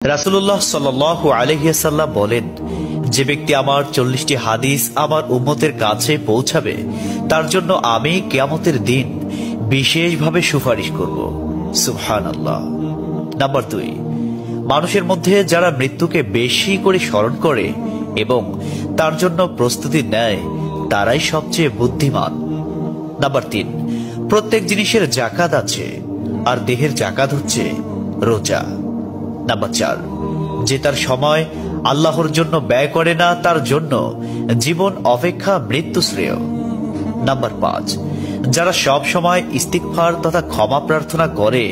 রাসূলুল্লাহ সাল্লাল্লাহু আলাইহি ওয়াসাল্লাম বলেন, যে ব্যক্তি আমার 40টি হাদিস আমার উম্মতের কাছে পৌঁছাবে তার জন্য আমি কিয়ামতের দিন বিশেষভাবে সুপারিশ করব। সুবহানাল্লাহ। নাম্বার 2, মানুষের মধ্যে যারা মৃত্যুকে বেশি করে স্মরণ করে এবং তার জন্য প্রস্তুতি নেয় তারাই সবচেয়ে বুদ্ধিমান। নাম্বার 3, প্রত্যেক জিনিসের যাকাত আছে, আর দেহের যাকাত হচ্ছে রোজা। নাম্বার 4, যে তার সময় আল্লাহর জন্য ব্যয় করে না তার জন্য জীবন অপেক্ষা মৃত্যু শ্রেয়। নাম্বার 5, যারা সব সময় ইস্তিগফার তথা ক্ষমা প্রার্থনা করে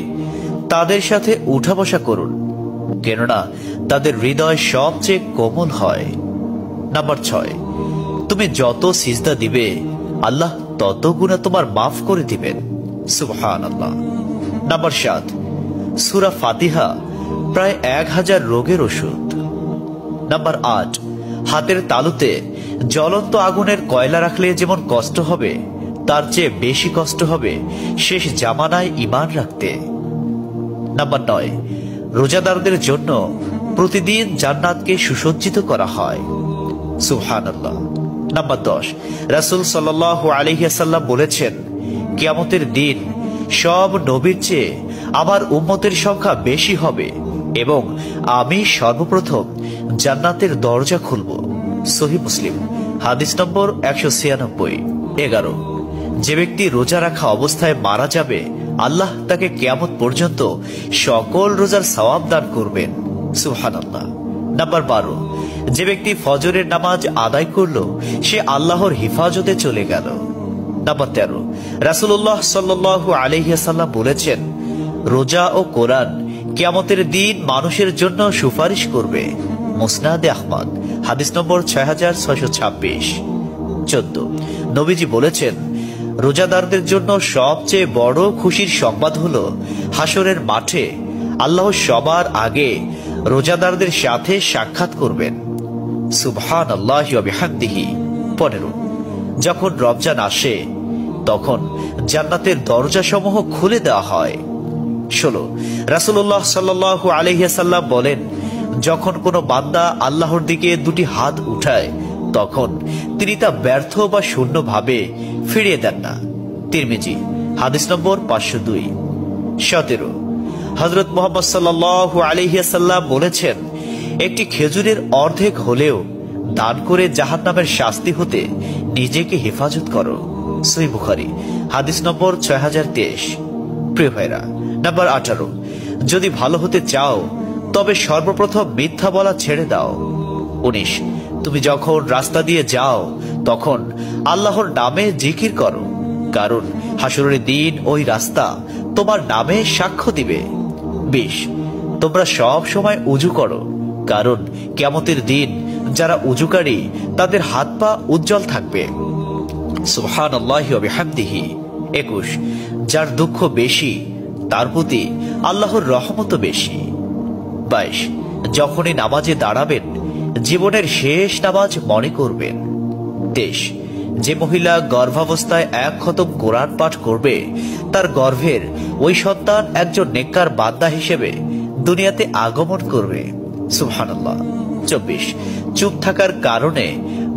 তাদের সাথে উঠা বসা করুন, কেননা তাদের হৃদয় সবচেয়ে কোমল হয়। নাম্বার 6, তুমি যত সিজদা দিবে আল্লাহ তত গুণা তোমার মাফ করে দিবেন। সুবহানাল্লাহ। নাম্বার 7, সূরা ফাতিহা প্রায় 1000 রোগের ওষুধ। নাম্বার 8, হাতের তালুতে জ্বলন্ত আগুনের কয়লা রাখলে যেমন কষ্ট হবে তার চেয়ে বেশি কষ্ট হবে শেষ জামানায় ঈমান রাখতে। নাম্বার 9, রোজাদারদের জন্য প্রতিদিন জান্নাতকে সুসজ্জিত করা হয়। সুবহানাল্লাহ। নাম্বার 10, রাসূল সাল্লাল্লাহু আলাইহি ওয়াসাল্লাম বলেছেন, কিয়ামতের দিন সব নবীর চেয়ে আমার উম্মতের সংখ্যা বেশি হবে এবং আমি সর্বপ্রথম জান্নাতের দরজা খুলব। সহিহ মুসলিম, হাদিস নম্বর 196। 11, যে ব্যক্তি রোজা রাখা অবস্থায় মারা যাবে আল্লাহ তাকে কিয়ামত পর্যন্ত সকল রোজার সওয়াব দান করবেন। সুবহানাল্লাহ। নাম্বার 12, যে ব্যক্তি ফজরের নামাজ আদায় করল সে আল্লাহর হিফাজতে চলে গেল। নাম্বার 13, রাসূলুল্লাহ সাল্লাল্লাহু আলাইহি ওয়াসাল্লাম বলেছেন, রোজা ও কোরআন কিয়ামতের দিন মানুষের জন্য সুপারিশ করবে। মুসনাদে আহমদ, হাদিস নম্বর 6626। 14, নবীজি বলেছেন, রোজাদারদের জন্য সবচেয়ে বড় খুশির সংবাদ হলো হাসরের মাঠে আল্লাহ সবার আগে রোজাদারদের সাথে সাক্ষাৎ করবেন। সুবহানাল্লাহি ওয়া বিহামদিহি। 15, যখন রমজান আসে তখন জান্নাতের দরজাসমূহ খুলে দেওয়া হয়। 16, রাসূলুল্লাহ সাল্লাল্লাহু আলাইহি ওয়াসাল্লাম বলেন, যখন কোনো বান্দা আল্লাহর দিকে দুটি হাত উঠায় তখন তিনি তা ব্যর্থ বা শূন্য ভাবে ফিরিয়ে দেন না। তিরমিজি, হাদিস নম্বর 502। 17, হযরত মুহাম্মদ সাল্লাল্লাহু আলাইহি ওয়াসাল্লাম বলেছেন, একটি খেজুরের অর্ধেক হলেও দান করে জাহান্নামের শাস্তি হতে নিজেকে হেফাজত করো। সহিহ বুখারী, হাদিস নম্বর 6023। প্রিয় ভাইরা, নাম্বার 18, যদি ভালো হতে চাও তবে সর্বপ্রথম মিথ্যা বলা ছেড়ে দাও। 19, তুমি যখন রাস্তা দিয়ে যাও তখন আল্লাহর নামে জিকির করো, কারণ হাসরের দিন ওই রাস্তা তোমার নামে সাক্ষ্য দিবে। 20, তোমরা সব সময় উযু করো, কারণ কিয়ামতের দিন যারা উযুকারী তাদের হাত পা উজ্জ্বল থাকবে। সুবহানাল্লাহি ওয়া বিহামদিহি। 21, যার দুঃখ বেশি তার প্রতি আল্লাহর রহমত বেশি। 22, যখনই নামাজে দাঁড়াবেন জীবনের শেষ নামাজ মনে করবেন। 23, যে মহিলা গর্ভাবস্থায় 1 খতম কোরআন পাঠ করবে তার গর্ভের ওই সন্তান একজন নেককার বান্দা হিসেবে দুনিয়াতে আগমন করবে। সুবহানাল্লাহ। 24, চুপ থাকার কারণে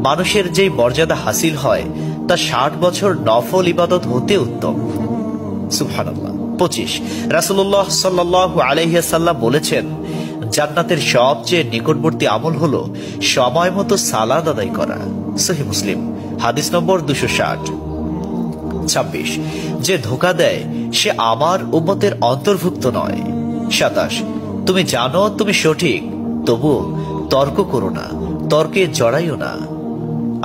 মানুষের যে মর্যাদা হাসিল হয় তা 60 বছর নফল ইবাদত হতে উত্তম। সুবহানাল্লাহ। 25, রাসূলুল্লাহ সাল্লাল্লাহু আলাইহি ওয়াসাল্লাম বলেছেন, জান্নাতের সবচেয়ে নিকটবর্তী আমল হলো সময় মতো সালাত আদায় করা। সহিহ মুসলিম, হাদিস নম্বর 260। 26, যে ধোঁকা দেয় সে আমার উম্মতের অন্তর্ভুক্ত নয়। 27, তুমি জানো তুমি সঠিক তবু তর্ক করো না, তর্কে জড়াইও না।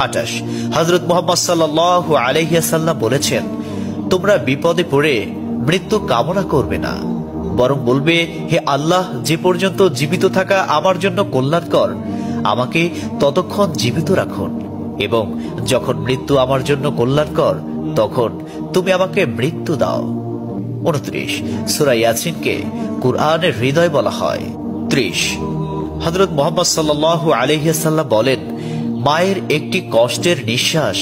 28, হযরত মুহাম্মদ সাল্লাল্লাহু আলাইহি ওয়াসাল্লাম বলেছেন, তোমরা বিপদে পড়ে মৃত্যু কামনা করবে না, বরং বলবে, হে আল্লাহ, যে পর্যন্ত জীবিত থাকা আমার জন্য কল্যাণকর আমাকে ততক্ষণ জীবিত রাখুন, এবং যখন মৃত্যু আমার জন্য কল্যাণকর তখন তুমি আমাকে মৃত্যু দাও। 29, সূরা ইয়াসিনকে কুরআনের হৃদয় বলা হয়। 30, হযরত মুহাম্মদ সাল্লাল্লাহু আলাইহি ওয়াসাল্লাম বলেন, মায়ের একটি কষ্টের নিঃশ্বাস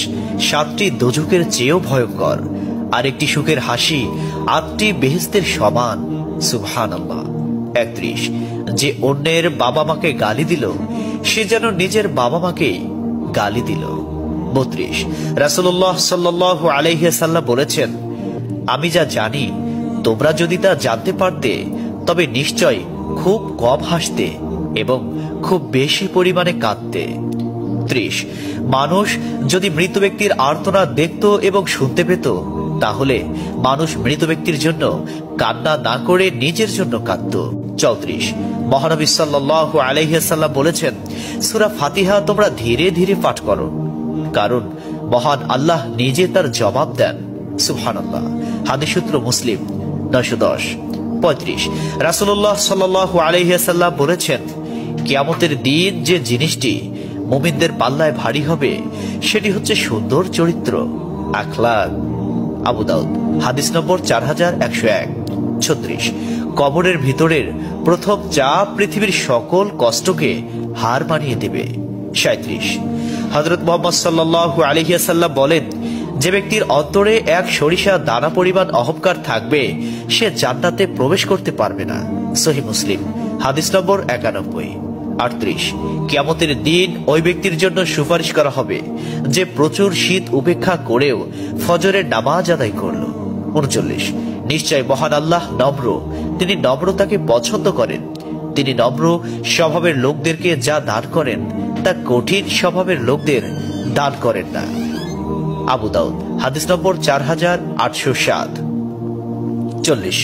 7টি দোজখের চেয়েও ভয়ঙ্কর, আর একটি সুখের হাসি 8টি বেহেশতের সমান। সুবহানাল্লাহ। 31 যে অন্যের বাবা মাকে গালি দিল সে যেন নিজের বাবা মাকেই গালি দিল। 32 রাসূলুল্লাহ সাল্লাল্লাহু আলাইহি ওয়াসাল্লাম বলেছেন, আমি যা জানি তোমরা যদি তা জানতে পারতে তবে নিশ্চয় খুব কম হাসতে এবং খুব বেশি পরিমাণে কাঁদতে। 30 মানুষ যদি মৃত ব্যক্তির আর্তনাদ দেখত এবং শুনতে পেত তাহলে মানুষ মৃত ব্যক্তির জন্য কান্না না করে নিজের জন্য কাঁদত। 34 মহানবী সাল্লাল্লাহু আলাইহি ওয়াসাল্লাম বলেছেন, সূরা ফাতিহা তোমরা ধীরে ধীরে পাঠ করো, কারণ মহান আল্লাহ নিজে তার জবাব দেন। সুবহানাল্লাহ। হাদিস সূত্র মুসলিম 910। 35 রাসূলুল্লাহ সাল্লাল্লাহু আলাইহি ওয়াসাল্লাম বলেছেন, কিয়ামতের দিন যে জিনিসটি মুমিনদের পাল্লায় ভারী হবে সেটি হচ্ছে সুন্দর চরিত্র, আখলাক। আবু দাউদ হাদিস নম্বর 4101। 36 কবরের ভিতরের প্রথম চাপ পৃথিবীর সকল কষ্টকে হার মানিয়ে দেবে। 37 হযরত মুহাম্মদ সাল্লাল্লাহু আলাইহি ওয়াসাল্লাম বলেন, যে ব্যক্তির অন্তরে এক সরিষা দানা পরিমাণ অহংকার থাকবে সে জান্নাতে প্রবেশ করতে পারবে না। সহিহ মুসলিম হাদিস নম্বর 91। 38 কিয়ামতের দিন ওই ব্যক্তির জন্য সুপারিশ করা হবে যে প্রচুর শীত উপেক্ষা করেও ফজরের নামাজ আদায় করল। 39 নিশ্চয় মহান আল্লাহ নম্র, তিনি নম্রতাকে পছন্দ করেন। তিনি নম্র স্বভাবের লোকদেরকে যা দান করেন তা কঠিন স্বভাবের লোকদের দান করেন না। আবু দাউদ হাদিস নম্বর 4807। 40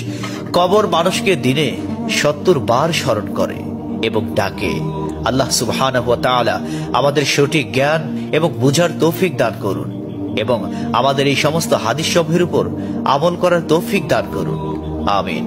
কবর মানুষকে দিনে 70 বার স্মরণ করে এবং ডাকে। আল্লাহ সুবহানাহু ওয়া তাআলা আমাদের সঠিক জ্ঞান এবং বুঝার তৌফিক দান করুন এবং আমাদের এই সমস্ত হাদিস সমূহের উপর আমল করার তৌফিক দান করুন। আমিন।